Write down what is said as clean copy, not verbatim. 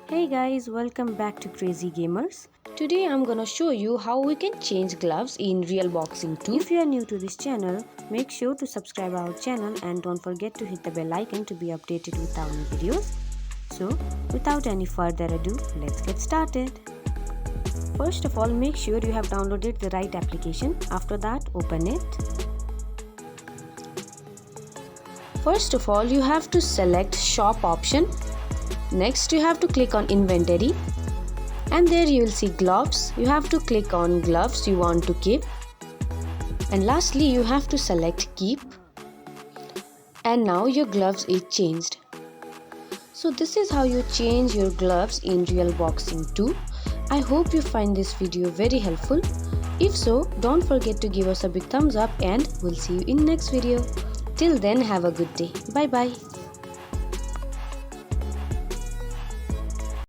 Hey guys, welcome back to Crazy Gamers. Today I'm gonna show you how we can change gloves in real boxing too. If you are new to this channel, make sure to subscribe our channel and don't forget to hit the bell icon to be updated with our new videos. So, without any further ado, let's get started. First of all, make sure you have downloaded the right application. After that, open it. First of all, you have to select shop option. Next, you have to click on inventory. And there you will see gloves. You have to click on gloves you want to keep. And lastly, you have to select keep. And now your gloves is changed. So this is how you change your gloves in real boxing too. I hope you find this video very helpful. If so, don't forget to give us a big thumbs up and we'll see you in next video. Till then, have a good day. Bye bye.